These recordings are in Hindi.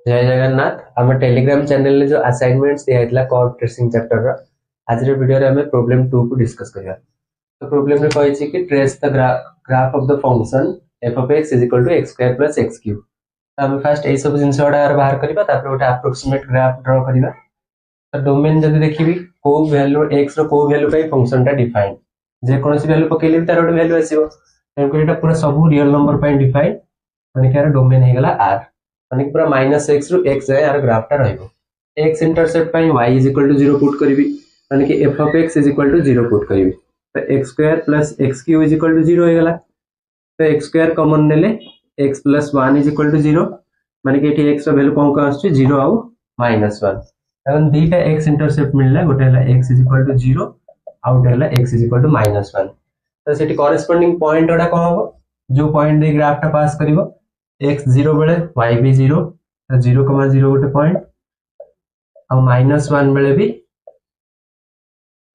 जय जगन्नाथ आम टेलीग्राम चैनल जो असाइनमेंट्स दिया कर्व ट्रेसिंग चैप्टर आज वीडियो रे हमें प्रॉब्लम 2 को डिस्कस करबा। तो प्रॉब्लम रे कहि कि trace the graph of the function f of x = x² + x³। तो हम फर्स्ट ए सब जिंस बाहर करबा तापर ओटा अप्रोक्सीमेट ग्राफ ड्रा करबा। तो डोमेन जदी देखिबी को वैल्यू x रो को वैल्यू पई फंक्शन टा डिफाइन जे कोनसी वैल्यू पकेले तार ओटा वैल्यू आसीबो तनको एटा पूरा सब रियल नंबर पई डिफाइन माने कि यार डोमेन हे गला r माने पूरा -x रु x जाय यार ग्राफ टा रहइबो। x इंटरसेप्ट पई y = 0 पुट करबी माने कि f of x = 0 पुट करबी। तो x² + x³ = 0 हे गला। तो x² कॉमन नेले x + 1 = 0 माने कि एठी x रो वैल्यू कोन का आछी 0 आउ -1 तन दीटा x इंटरसेप्ट मिलला गोटे हला x = 0 आउ गोटे हला x = -1। तो सेठी कॉरेस्पोंडिंग पॉइंट ओडा कोन हो जो पॉइंट दे ग्राफ टा पास करिवो x 0 बेले y भी 0 तो 0,0 गोटे पॉइंट और -1 बेले भी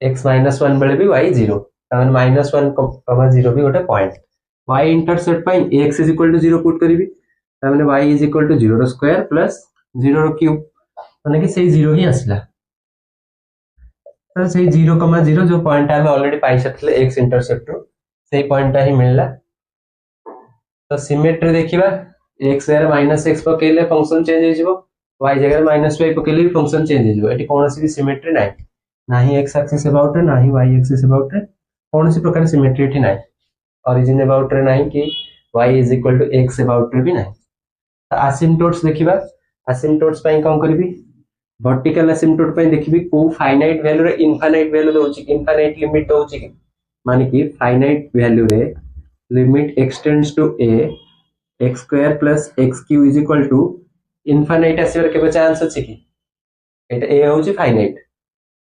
x -1 बेले भी y 0 तमन -1,0 भी गोटे पॉइंट y इंटरसेप्ट पई x = 0 पुट करिवि तमन y = 0 रो स्क्वायर प्लस 0 रो क्यूब माने कि सेही 0 ही आसला। तो सेही 0,0 जो पॉइंट हम ऑलरेडी पाई सथले x इंटरसेप्ट रो सेही पॉइंट ही मिलला। तो सिमेट्री देखिबा x जगह -x पकेले फंक्शन चेंज हो जिवो y जगह -y पकेले भी फंक्शन चेंज हो जिवो। एटी कोनोसी भी सिमेट्री नाही नाही x एक्सिस अबाउट रे नाही y एक्सिस अबाउट रे कोनोसी प्रकार सिमेट्री एटी नाही ओरिजिन अबाउट रे नाही कि y = x अबाउट रे भी नाही। तो असिम्पटोट्स देखिबा असिम्पटोट्स पई कोन करबी वर्टिकल असिम्पटोट पई देखिबी को फाइनाइट वैल्यू रे इनफाइनाइट वैल्यू दोछि इनफाइनाइट लिमिट दोछि माने कि फाइनाइट वैल्यू रे limit extends to a x² + x³ = infinite आसीबर केबे चांस अछि कि एटा a होछि फाइनाइट।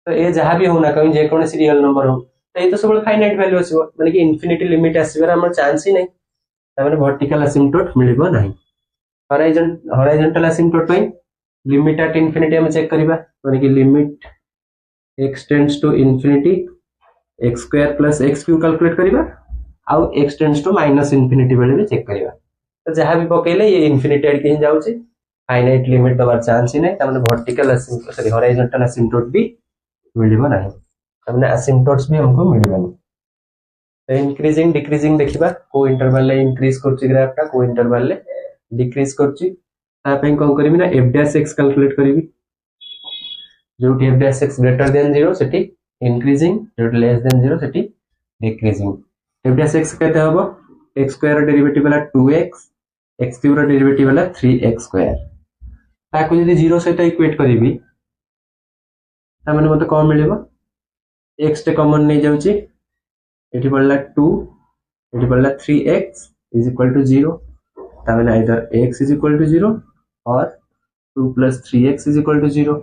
तो a जहां भी होना कहीं जे कोनसी रियल नंबर हो तो ए तो सब फाइनाइट वैल्यू आसीबो माने कि इन्फिनिटी लिमिट आसीबर हमर चांस ही नै त माने वर्टिकल असिम्पटोट मिलिबो नाही। हॉरिजॉन्टल असिम्पटोट पई लिमिट एट इन्फिनिटी हम चेक करबा माने कि limit extends to infinity x² + x³ calculate करबा आउ एक्सटेंड्स टू -इन्फिनिटी बेले भी चेक करबा। तो जहां भी पकेले ये इन्फिनिटी एड के जाउची फाइनाइट लिमिट दबार चांस ही नै त माने वर्टिकल असिम्पटोट सॉरी हॉरिजॉन्टल असिम्पटोट भी मिलिबो नाही त माने असिम्पटोट्स भी हमको मिलिबो। तो इंक्रीजिंग डिक्रीजिंग देखिबा को इंटरवल ले इंक्रीज करची ग्राफ टा को इंटरवल ले डिक्रीज करची ता पई कोन करबी ना f' कैलकुलेट करबी जो f' ग्रेटर देन 0 सेठी इंक्रीजिंग जो लेस देन 0 सेठी डिक्रीजिंग। f' केते हबो x² रो डेरिवेटिव वाला 2x x³ रो डेरिवेटिव वाला 3x² ताको यदि 0 सहित इक्वेट करबी ता माने मते कोन मिलिबो x टे कॉमन नै जाउची एठी पडला 2 एठी पडला 3x = 0 ता माने आइदर x = 0 और 2 + 3x = 0।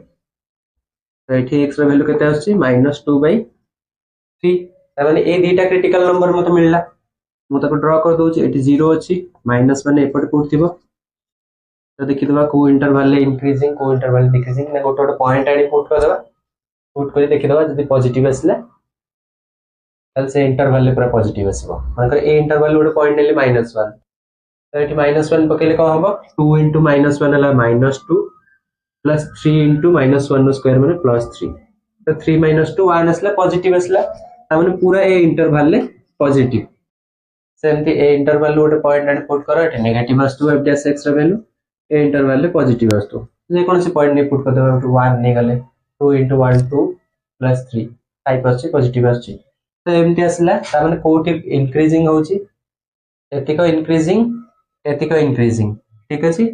तो एठी x रो वैल्यू केते आछि -2/3 ता माने ए दीटा क्रिटिकल नंबर मते मिलला मु ताको ड्रा कर दोछि एठी 0 अछि माइनस माने एपट कोड थिबो। तो देखि दबा को इंटरवल ले इंक्रीजिंग को इंटरवल डिक्रीजिंग ने गोटे गोटे पॉइंट आडी पुट कर दबा पुट करी देखि दबा जदी पॉजिटिव आसला तल से इंटरवल ले पूरा पॉजिटिव आसीबो माने कर ए इंटरवल गोटे पॉइंट नेले -1 तो एठी -1 पकेले को हबो 2 * -1 हला -2 प्लस 3 * -1 नो स्क्वायर माने +3 तो 3 - 2 1 असला पॉजिटिव असला ता माने पूरा ए इंटरवल ले पॉजिटिव सेमती ए इंटरवल गोटे पॉइंट एड पुट करो एठी नेगेटिव आस्तु f' रो वैल्यू ए इंटरवल ले पॉजिटिव आस्तु जे कोनसी पॉइंट नै पुट कर दबा 1 नै गले 2 * 1 2 + 3 टाइप आछि पॉजिटिव आछि तो एमटी असला ता माने कोठी इंक्रीजिंग होची एतिको इंक्रीजिंग ठीक अछि।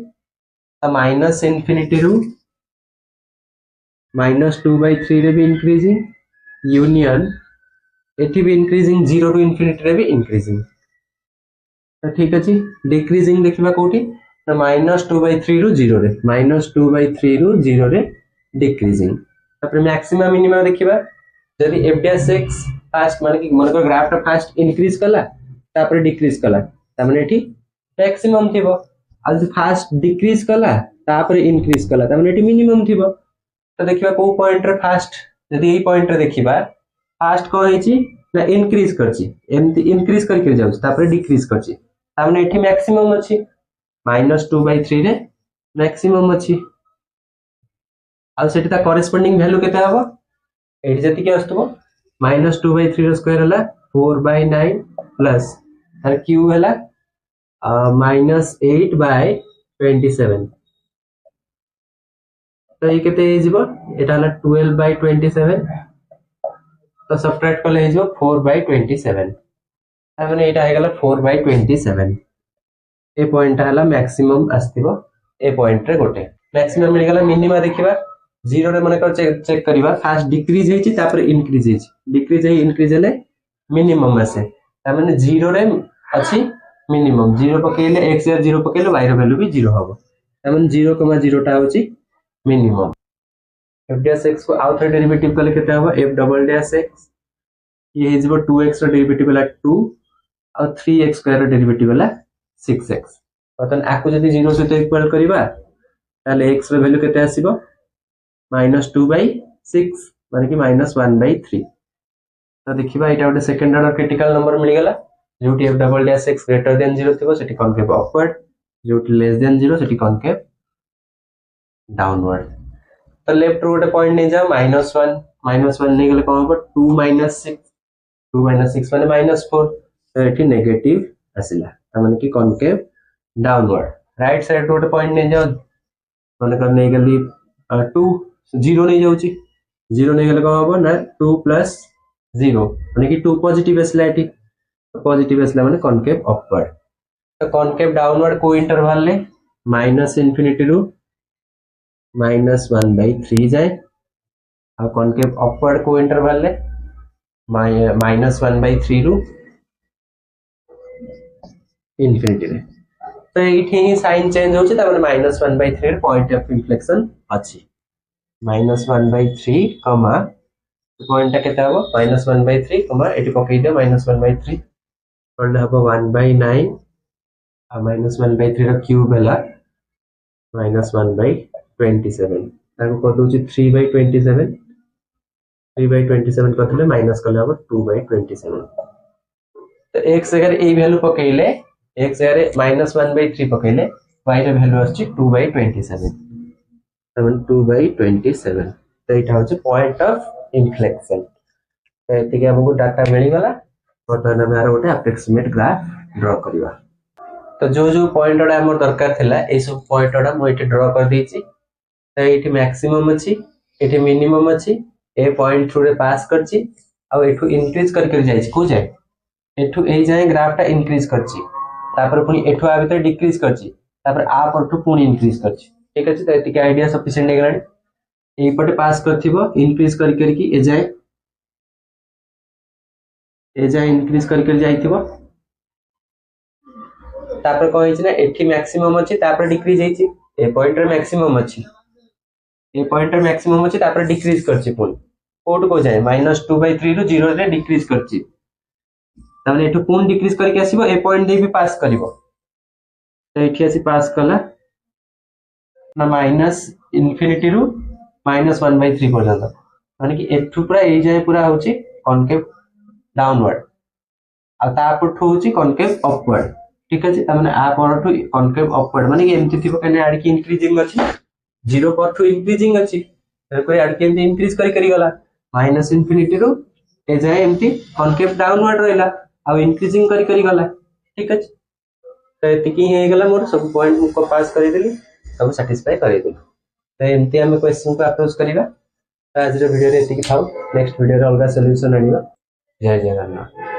तो -इन्फिनिटी रु -2/3 रे भी इंक्रीजिंग यूनियन एठी भी इंक्रीजिंग 0 रु इन्फिनिटी रे भी इंक्रीजिंग तो ठीक अछि। डिक्रीजिंग देखिबा कोठी तो -2/3 रु 0 रे -2/3 रु 0 रे डिक्रीजिंग। तापर मैक्सिमम मिनिमम देखिबा जदी f' फास्ट माने कि मन को ग्राफ टा फास्ट इंक्रीज कला तापर डिक्रीज कला ता माने एठी मैक्सिमम थिबो आज फास्ट डिक्रीज कला तापर इंक्रीज कला ता माने एठी मिनिमम थिबो। तो देखिबा को पॉइंट रे फास्ट जदी ए पॉइंट रे देखिबा फास्ट को हेची ना इंक्रीज करची एमती इंक्रीज करके जाउछ तापर डिक्रीज करची ता माने एठी मैक्सिमम अछि -2/3 रे मैक्सिमम अच्छी आ सेठी ता करेस्पोंडिंग वैल्यू केते हबो एठी जति के आस्तबो -2/3 रो स्क्वायर हला 4/9 प्लस तार क्यू हला -8/27 तो ये केते हिजबो एटा हला 12/27 तो सब्ट्रैक्ट करले हिजबो 4/27 ता माने एटा हे गला 4/27 ए पॉइंट हला मैक्सिमम आस्तिबो ए पॉइंट रे गोटे मैक्सिमम मिल गला मिनिमा देखिबा 0 रे माने कर चेक करिबा फास्ट डिक्रीज हेची तापर इंक्रीज हेची डिक्रीज हे इंक्रीज हेले मिनिमम आसे ता माने 0 रे अछि मिनिमम 0 पकेले x या 0 पकेले y रो वैल्यू भी 0 हबो ता माने 0,0 टा होची मिनिमम f डैश x को आउट डेरिवेटिव कले केते हबो f डबल डैश x ये हिजबो 2x रो डेरिवेटिव वाला 2 और 3x स्क्वायर रो डेरिवेटिव वाला 6x पतन आकु जदी 0 से इक्वल करिबा ताले x रो वैल्यू केते आसीबो -2/6 माने कि -1/3 तो देखिबा एटा गोटे सेकंड ऑर्डर क्रिटिकल नंबर मिल गेला जोटी f double dash x greater than 0 थिबो सेठी कॉनकेव अपवर्ड जोटी लेस देन 0 सेठी कॉनकेव डाउनवर्ड तो लेफ्ट रो गोटे पॉइंट नै जाओ -1 नै गेले कोन हो 2 - 6 माने -4 तो एठी नेगेटिव आसिला त माने कि कॉनकेव डाउनवर्ड राइट साइड रो गोटे पॉइंट नै जाओ माने कर नै गेली 2 0 नहीं जाउची 0 नहीं गले कौन होबो ना 2 + 0 माने कि 2 पॉजिटिव असला एठी पॉजिटिव असला माने कॉनकेव अपवर्ड तो कॉनकेव डाउनवर्ड को इंटरवल ले -∞ रु -1/3 जाए और कॉनकेव अपवर्ड को इंटरवल ले -1/3 रु इन्फिनिटी रे तो एठी ही साइन चेंज होची त माने -1/3 पॉइंट ऑफ इन्फ्लेक्शन अछि -1/3 कमा पॉइंट केते हबो -1/3 कमा एटी पकई दे -1/3 करले हबो 1/9 आ -1/3 रो क्यूब भेला -1/27 ताको कर दोची 3/27 3/27 करथले माइनस करले हबो 2/27 तो x अगर ए वैल्यू पकईले x अगर -1/3 पकईले y रो वैल्यू आछि 2/27 2/27 तो इटा होची पॉइंट ऑफ इन्फ्लेक्शन तो एति के हमको डाटा मिल गला बर्तमान हम आरो गोटे अप्रोक्सीमेट ग्राफ ड्रा करबा तो जो जो पॉइंट ओडा हमर दरकार थिला ए सब पॉइंट ओडा मो एठी ड्रा कर देछि तो एठी मैक्सिमम अछि एठी मिनिमम अछि ए पॉइंट थ्रू रे पास करछि आ एठू इंक्रीज कर जाइछि को जाय एठू ए जाय ग्राफ टा इंक्रीज करछि तापर पुनी एठू आ भीतर डिक्रीज करछि तापर आ परठू पुनी इंक्रीज करछि ठीक अछि तो एति के आईडिया सफिशिएंट हे गलानी ए पटे पास करथिबो इंक्रीज करके ए जाय इंक्रीज करके जाइथिबो तापर को हिच ना एठी मैक्सिमम अछि तापर डिक्रीज हेछि ए पॉइंट रे मैक्सिमम अछि ए पॉइंट रे मैक्सिमम अछि तापर डिक्रीज करछि पुनी कोड को जाय -2/3 रु 0 रे डिक्रीज करछि तापर एठू पुनी डिक्रीज करके आसीबो ए पॉइंट दे भी पास करिवो तो एठी आसी पास कला ना -∞ रु -1/3 पर्यंत माने कि एठू पूरा ए जाय पूरा होची कॉनकेव डाउनवर्ड आ तापठू होची कॉनकेव अपवर्ड ठीक अछि त माने आ परठू कॉनकेव अपवर्ड माने कि एमति थिबो कने आड की इंक्रीजिंग अछि 0 परठू इंक्रीजिंग अछि कोई आड के इंक्रीज करी गला -∞ रु ए जाय एमति कॉनकेव डाउनवर्ड रहला आ इंक्रीजिंग करी गला ठीक अछि तो एति की हे गला मोर सब पॉइंट को पास करी देली सब सैटिस्फाई करी देली तो एमती हम क्वेश्चन को अप्रोच करिबा आज वीडियो रे एति थाउ नेक्स्ट वीडियो रे अलगा सॉल्यूशन आनिबा जय जगन्नाथ।